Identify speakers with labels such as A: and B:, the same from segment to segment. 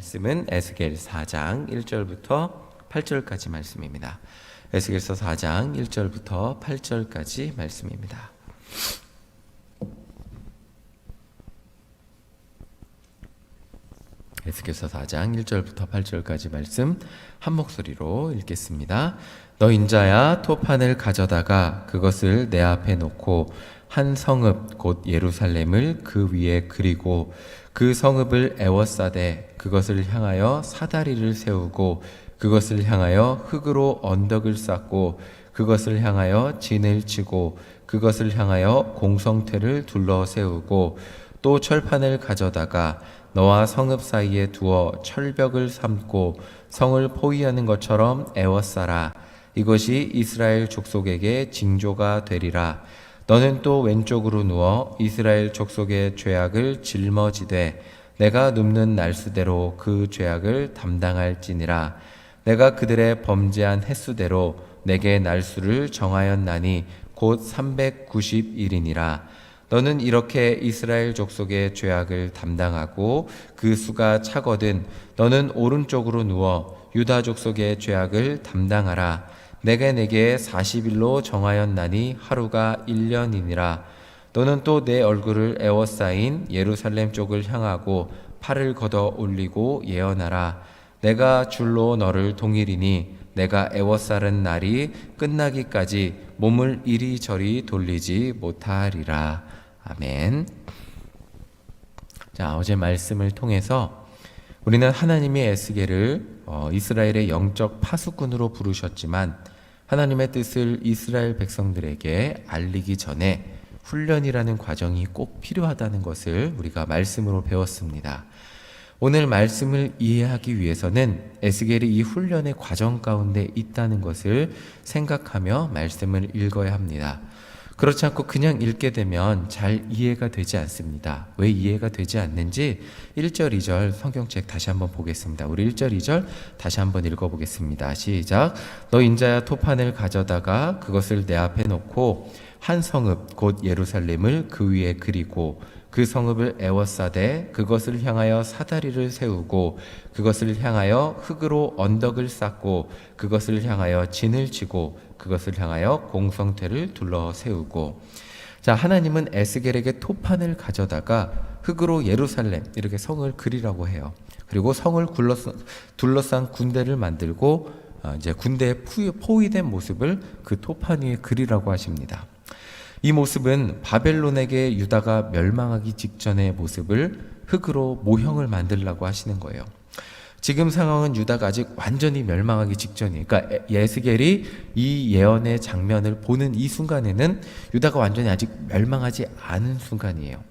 A: 말씀은 에스겔 4장 1절부터 8절까지 말씀입니다. 에스겔서 4장 1절부터 8절까지 말씀입니다. 에스겔서 4장 1절부터 8절까지 말씀 한 목소리로 읽겠습니다. 너 인자야, 토판을 가져다가 그것을 내 앞에 놓고 한 성읍 곧 예루살렘을 그 위에 그리고 그 성읍을 에워싸되 그것을 향하여 사다리를 세우고 그것을 향하여 흙으로 언덕을 쌓고 그것을 향하여 진을 치고 그것을 향하여 공성퇴를 둘러 세우고 또 철판을 가져다가 너와 성읍 사이에 두어 철벽을 삼고 성을 포위하는 것처럼 에워싸라. 이것이 이스라엘 족속에게 징조가 되리라. 너는 또 왼쪽으로 누워 이스라엘 족속의 죄악을 짊어지되 내가 눕는 날수대로 그 죄악을 담당할지니라. 내가 그들의 범죄한 횟수대로 내게 날수를 정하였나니 곧 390일이니라. 너는 이렇게 이스라엘 족속의 죄악을 담당하고 그 수가 차거든 너는 오른쪽으로 누워 유다 족속의 죄악을 담당하라. 내가 내게 40일로 정하였나니 하루가 1년이니라. 너는 또 내 얼굴을 에워싸인 예루살렘 쪽을 향하고 팔을 걷어 올리고 예언하라. 내가 줄로 너를 동일이니 내가 에워싸는 날이 끝나기까지 몸을 이리저리 돌리지 못하리라. 아멘. 자, 어제 말씀을 통해서 우리는 하나님이 에스겔을 이스라엘의 영적 파수꾼으로 부르셨지만 하나님의 뜻을 이스라엘 백성들에게 알리기 전에 훈련이라는 과정이 꼭 필요하다는 것을 우리가 말씀으로 배웠습니다. 오늘 말씀을 이해하기 위해서는 에스겔이 이 훈련의 과정 가운데 있다는 것을 생각하며 말씀을 읽어야 합니다. 그렇지 않고 그냥 읽게 되면 잘 이해가 되지 않습니다. 왜 이해가 되지 않는지 1절, 2절 성경책 다시 한번 보겠습니다. 우리 1절, 2절 다시 한번 읽어보겠습니다. 시작. 너 인자야, 토판을 가져다가 그것을 내 앞에 놓고 한 성읍 곧 예루살렘을 그 위에 그리고 그 성읍을 에워싸되 그것을 향하여 사다리를 세우고 그것을 향하여 흙으로 언덕을 쌓고 그것을 향하여 진을 치고 그것을 향하여 공성퇴를 둘러 세우고. 자, 하나님은 에스겔에게 토판을 가져다가 흙으로 예루살렘 이렇게 성을 그리라고 해요. 그리고 성을 둘러싼 군대를 만들고 이제 군대에 포위된 모습을 그 토판 위에 그리라고 하십니다. 이 모습은 바벨론에게 유다가 멸망하기 직전의 모습을 흙으로 모형을 만들라고 하시는 거예요. 지금 상황은 유다가 아직 완전히 멸망하기 직전이에요. 그러니까 에스겔이 이 예언의 장면을 보는 이 순간에는 유다가 완전히 아직 멸망하지 않은 순간이에요.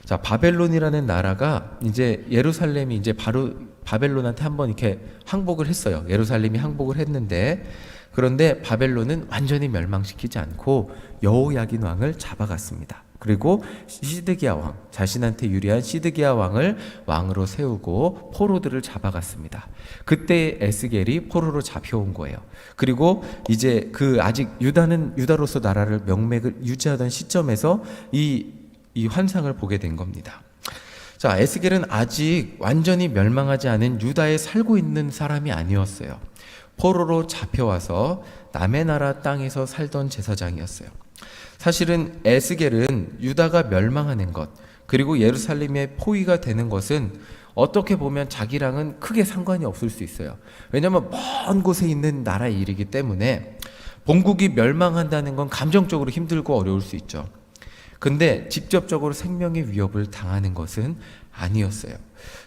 A: 자, 바벨론이라는 나라가 이제 예루살렘이 이제 바로 바벨론한테 한번 이렇게 항복을 했어요. 예루살렘이 항복을 했는데 그런데 바벨론은 완전히 멸망시키지 않고 여호야긴 왕을 잡아갔습니다. 그리고 시드기야 왕, 자신한테 유리한 시드기야 왕을 왕으로 세우고 포로들을 잡아갔습니다. 그때 에스겔이 포로로 잡혀온 거예요. 그리고 이제 그 아직 유다로서 나라를 명맥을 유지하던 시점에서 이 환상을 보게 된 겁니다. 자, 에스겔은 아직 완전히 멸망하지 않은 유다에 살고 있는 사람이 아니었어요. 포로로 잡혀와서 남의 나라 땅에서 살던 제사장이었어요. 사실은 에스겔은 유다가 멸망하는 것 그리고 예루살렘의 포위가 되는 것은 어떻게 보면 자기랑은 크게 상관이 없을 수 있어요. 왜냐하면 먼 곳에 있는 나라의 일이기 때문에 본국이 멸망한다는 건 감정적으로 힘들고 어려울 수 있죠. 근데 직접적으로 생명의 위협을 당하는 것은 아니었어요.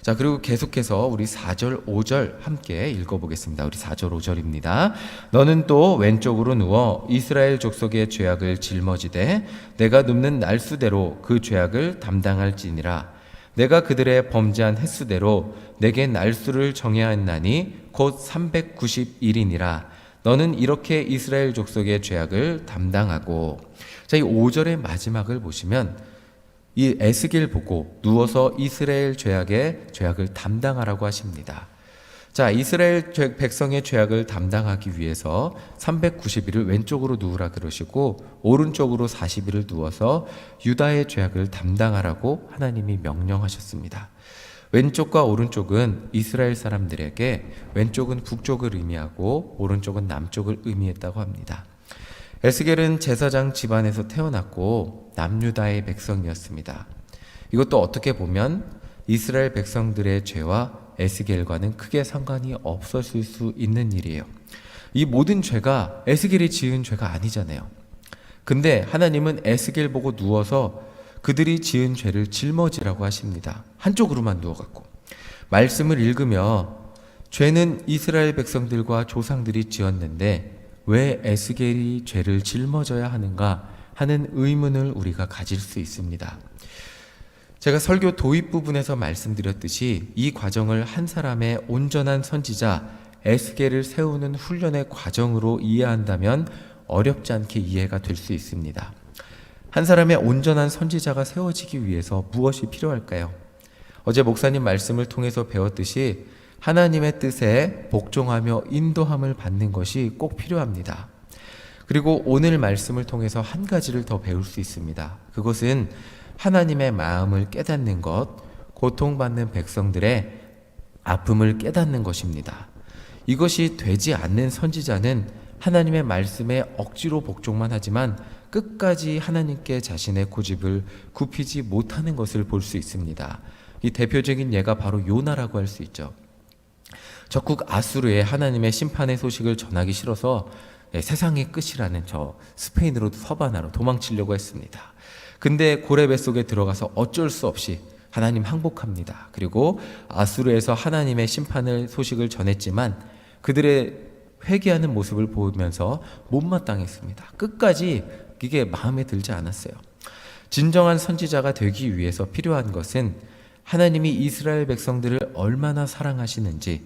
A: 자, 그리고 계속해서 우리 4절, 5절 함께 읽어보겠습니다. 우리 4절, 5절입니다. 너는 또 왼쪽으로 누워 이스라엘 족속의 죄악을 짊어지되 내가 눕는 날수대로 그 죄악을 담당할지니라. 내가 그들의 범죄한 횟수대로 내게 날수를 정하였나니 곧 390일이니라. 너는 이렇게 이스라엘 족속의 죄악을 담당하고. 자, 이 5절의 마지막을 보시면 이 에스겔 보고 누워서 이스라엘 죄악을 담당하라고 하십니다. 자, 이스라엘 백성의 죄악을 담당하기 위해서 390일을 왼쪽으로 누우라 그러시고 오른쪽으로 40일을 누워서 유다의 죄악을 담당하라고 하나님이 명령하셨습니다. 왼쪽과 오른쪽은 이스라엘 사람들에게 왼쪽은 북쪽을 의미하고 오른쪽은 남쪽을 의미했다고 합니다. 에스겔은 제사장 집안에서 태어났고 남유다의 백성이었습니다. 이것도 어떻게 보면 이스라엘 백성들의 죄와 에스겔과는 크게 상관이 없었을 수 있는 일이에요. 이 모든 죄가 에스겔이 지은 죄가 아니잖아요. 근데 하나님은 에스겔 보고 누워서 그들이 지은 죄를 짊어지라고 하십니다. 한쪽으로만 누워갖고 말씀을 읽으며 죄는 이스라엘 백성들과 조상들이 지었는데 왜 에스겔이 죄를 짊어져야 하는가 하는 의문을 우리가 가질 수 있습니다. 제가 설교 도입 부분에서 말씀드렸듯이 이 과정을 한 사람의 온전한 선지자 에스겔을 세우는 훈련의 과정으로 이해한다면 어렵지 않게 이해가 될 수 있습니다. 한 사람의 온전한 선지자가 세워지기 위해서 무엇이 필요할까요? 어제 목사님 말씀을 통해서 배웠듯이 하나님의 뜻에 복종하며 인도함을 받는 것이 꼭 필요합니다. 그리고 오늘 말씀을 통해서 한 가지를 더 배울 수 있습니다. 그것은 하나님의 마음을 깨닫는 것, 고통받는 백성들의 아픔을 깨닫는 것입니다. 이것이 되지 않는 선지자는 하나님의 말씀에 억지로 복종만 하지만 끝까지 하나님께 자신의 고집을 굽히지 못하는 것을 볼 수 있습니다. 이 대표적인 예가 바로 요나라고 할 수 있죠. 적국 아수르에 하나님의 심판의 소식을 전하기 싫어서 세상의 끝이라는 저 스페인으로 서바나로 도망치려고 했습니다. 근데 고래 뱃속에 들어가서 어쩔 수 없이 하나님 항복합니다. 그리고 아수르에서 하나님의 심판의 소식을 전했지만 그들의 회개하는 모습을 보면서 못마땅했습니다. 끝까지 이게 마음에 들지 않았어요. 진정한 선지자가 되기 위해서 필요한 것은 하나님이 이스라엘 백성들을 얼마나 사랑하시는지,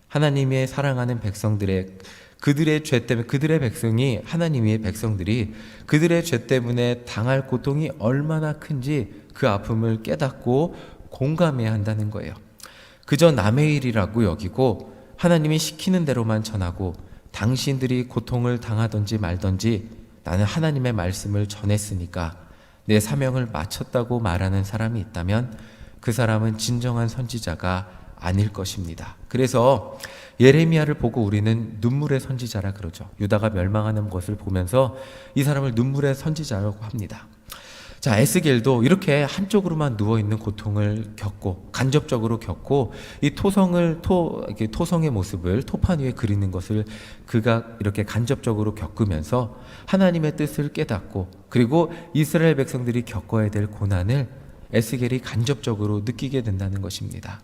A: 하나님의 사랑하는 백성들의 그들의 죄 때문에 그들의 백성이 하나님의 백성들이 그들의 죄 때문에 당할 고통이 얼마나 큰지 그 아픔을 깨닫고 공감해야 한다는 거예요. 그저 남의 일이라고 여기고 하나님이 시키는 대로만 전하고 당신들이 고통을 당하든지 말든지 나는 하나님의 말씀을 전했으니까 내 사명을 마쳤다고 말하는 사람이 있다면 그 사람은 진정한 선지자가 아닐 것입니다. 그래서 예레미야를 보고 우리는 눈물의 선지자라 그러죠. 유다가 멸망하는 것을 보면서 이 사람을 눈물의 선지자라고 합니다. 자, 에스겔도 이렇게 한쪽으로만 누워있는 고통을 겪고 간접적으로 겪고 이 토성의 모습을 토판 위에 그리는 것을 그가 이렇게 간접적으로 겪으면서 하나님의 뜻을 깨닫고 그리고 이스라엘 백성들이 겪어야 될 고난을 에스겔이 간접적으로 느끼게 된다는 것입니다.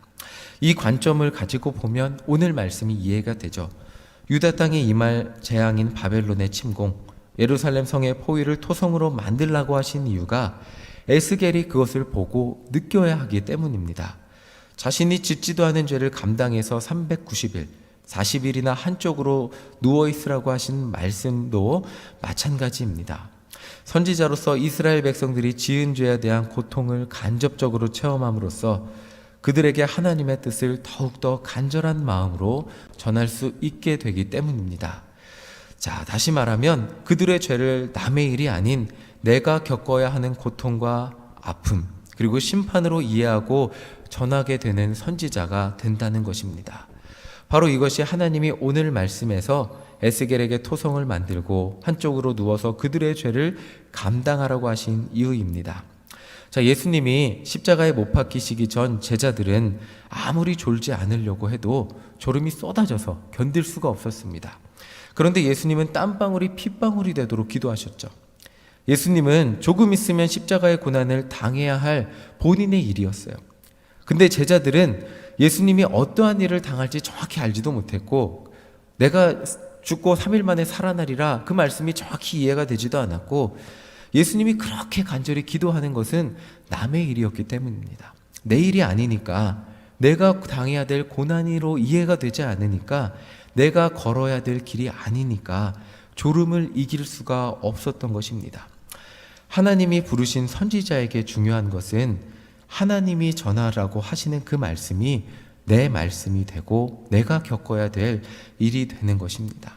A: 이 관점을 가지고 보면 오늘 말씀이 이해가 되죠. 유다 땅에 임할 재앙인 바벨론의 침공, 예루살렘 성의 포위를 토성으로 만들라고 하신 이유가 에스겔이 그것을 보고 느껴야 하기 때문입니다. 자신이 짓지도 않은 죄를 감당해서 390일, 40일이나 한쪽으로 누워있으라고 하신 말씀도 마찬가지입니다. 선지자로서 이스라엘 백성들이 지은 죄에 대한 고통을 간접적으로 체험함으로써 그들에게 하나님의 뜻을 더욱더 간절한 마음으로 전할 수 있게 되기 때문입니다. 자, 다시 말하면 그들의 죄를 남의 일이 아닌 내가 겪어야 하는 고통과 아픔 그리고 심판으로 이해하고 전하게 되는 선지자가 된다는 것입니다. 바로 이것이 하나님이 오늘 말씀에서 에스겔에게 토성을 만들고 한쪽으로 누워서 그들의 죄를 감당하라고 하신 이유입니다. 자, 예수님이 십자가에 못 박히시기 전 제자들은 아무리 졸지 않으려고 해도 졸음이 쏟아져서 견딜 수가 없었습니다. 그런데 예수님은 땀방울이 핏방울이 되도록 기도하셨죠. 예수님은 조금 있으면 십자가의 고난을 당해야 할 본인의 일이었어요. 근데 제자들은 예수님이 어떠한 일을 당할지 정확히 알지도 못했고 내가 죽고 3일 만에 살아나리라 그 말씀이 정확히 이해가 되지도 않았고 예수님이 그렇게 간절히 기도하는 것은 남의 일이었기 때문입니다. 내 일이 아니니까 내가 당해야 될 고난으로 이해가 되지 않으니까 내가 걸어야 될 길이 아니니까 졸음을 이길 수가 없었던 것입니다. 하나님이 부르신 선지자에게 중요한 것은 하나님이 전하라고 하시는 그 말씀이 내 말씀이 되고 내가 겪어야 될 일이 되는 것입니다.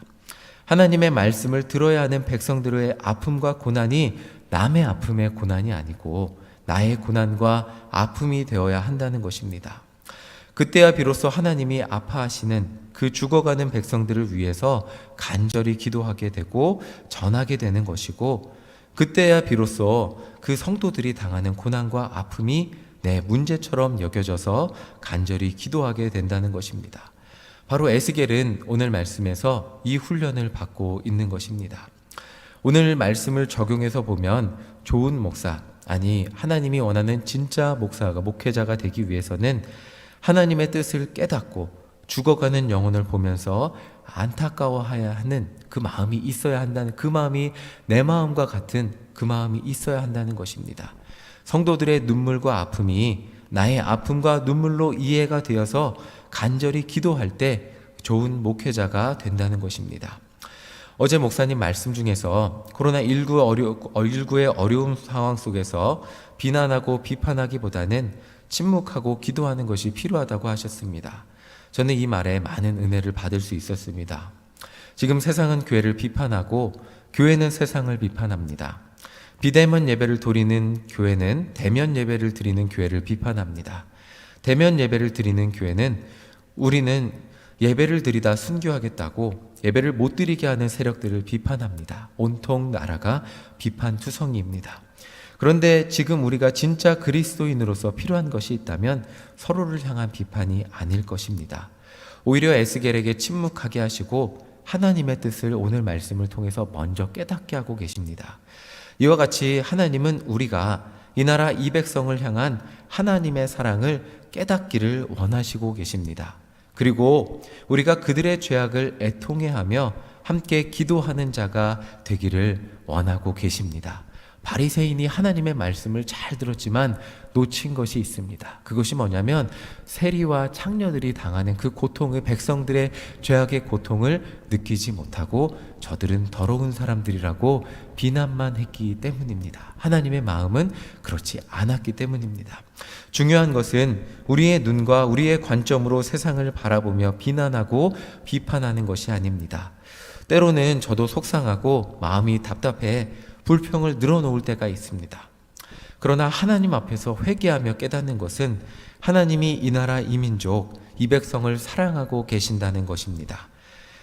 A: 하나님의 말씀을 들어야 하는 백성들의 아픔과 고난이 남의 아픔의 고난이 아니고 나의 고난과 아픔이 되어야 한다는 것입니다. 그때야 비로소 하나님이 아파하시는 그 죽어가는 백성들을 위해서 간절히 기도하게 되고 전하게 되는 것이고, 그때야 비로소 그 성도들이 당하는 고난과 아픔이 내 문제처럼 여겨져서 간절히 기도하게 된다는 것입니다. 바로 에스겔은 오늘 말씀에서 이 훈련을 받고 있는 것입니다. 오늘 말씀을 적용해서 보면 좋은 목사, 아니 하나님이 원하는 진짜 목회자가 되기 위해서는 하나님의 뜻을 깨닫고 죽어가는 영혼을 보면서 안타까워해야 하는 그 마음이 있어야 한다는, 그 마음이 내 마음과 같은 그 마음이 있어야 한다는 것입니다. 성도들의 눈물과 아픔이 나의 아픔과 눈물로 이해가 되어서 간절히 기도할 때 좋은 목회자가 된다는 것입니다. 어제 목사님 말씀 중에서 코로나19의 어려운 상황 속에서 비난하고 비판하기보다는 침묵하고 기도하는 것이 필요하다고 하셨습니다. 저는 이 말에 많은 은혜를 받을 수 있었습니다. 지금 세상은 교회를 비판하고 교회는 세상을 비판합니다. 비대면 예배를 드리는 교회는 대면 예배를 드리는 교회를 비판합니다. 대면 예배를 드리는 교회는 우리는 예배를 드리다 순교하겠다고 예배를 못 드리게 하는 세력들을 비판합니다. 온통 나라가 비판투성이입니다. 그런데 지금 우리가 진짜 그리스도인으로서 필요한 것이 있다면 서로를 향한 비판이 아닐 것입니다. 오히려 에스겔에게 침묵하게 하시고 하나님의 뜻을 오늘 말씀을 통해서 먼저 깨닫게 하고 계십니다. 이와 같이 하나님은 우리가 이 나라 이 백성을 향한 하나님의 사랑을 깨닫기를 원하시고 계십니다. 그리고 우리가 그들의 죄악을 애통해하며 함께 기도하는 자가 되기를 원하고 계십니다. 바리새인이 하나님의 말씀을 잘 들었지만 놓친 것이 있습니다. 그것이 뭐냐면 세리와 창녀들이 당하는 그 고통을, 백성들의 죄악의 고통을 느끼지 못하고 저들은 더러운 사람들이라고 비난만 했기 때문입니다. 하나님의 마음은 그렇지 않았기 때문입니다. 중요한 것은 우리의 눈과 우리의 관점으로 세상을 바라보며 비난하고 비판하는 것이 아닙니다. 때로는 저도 속상하고 마음이 답답해 불평을 늘어놓을 때가 있습니다. 그러나 하나님 앞에서 회개하며 깨닫는 것은 하나님이 이 나라 이 민족 이 백성을 사랑하고 계신다는 것입니다.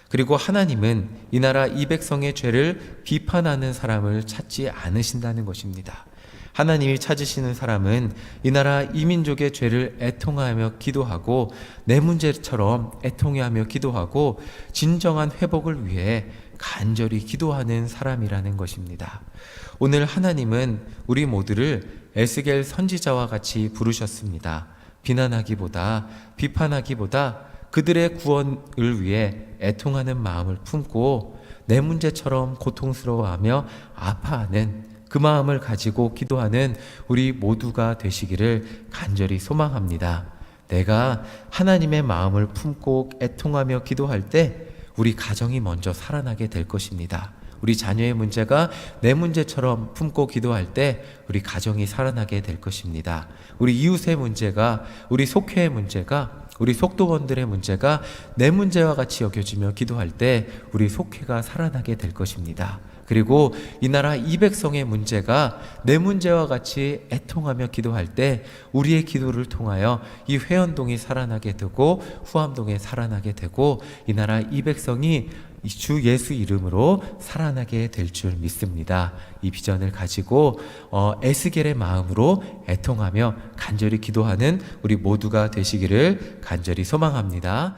A: 그리고 하나님은 이 나라 이 백성의 죄를 비판하는 사람을 찾지 않으신다는 것입니다. 하나님이 찾으시는 사람은 이 나라 이 민족의 죄를 애통하며 기도하고 내 문제처럼 애통해하며 기도하고 진정한 회복을 위해 간절히 기도하는 사람이라는 것입니다. 오늘 하나님은 우리 모두를 에스겔 선지자와 같이 부르셨습니다. 비난하기보다 비판하기보다 그들의 구원을 위해 애통하는 마음을 품고 내 문제처럼 고통스러워하며 아파하는 그 마음을 가지고 기도하는 우리 모두가 되시기를 간절히 소망합니다. 내가 하나님의 마음을 품고 애통하며 기도할 때 우리 가정이 먼저 살아나게 될 것입니다. 우리 자녀의 문제가 내 문제처럼 품고 기도할 때 우리 가정이 살아나게 될 것입니다. 우리 이웃의 문제가, 우리 속회의 문제가, 우리 속도원들의 문제가 내 문제와 같이 여겨지며 기도할 때 우리 속회가 살아나게 될 것입니다. 그리고 이 나라 이 백성의 문제가 내 문제와 같이 애통하며 기도할 때 우리의 기도를 통하여 이 회원동이 살아나게 되고 후암동에 살아나게 되고 이 나라 이 백성이 주 예수 이름으로 살아나게 될 줄 믿습니다. 이 비전을 가지고 에스겔의 마음으로 애통하며 간절히 기도하는 우리 모두가 되시기를 간절히 소망합니다.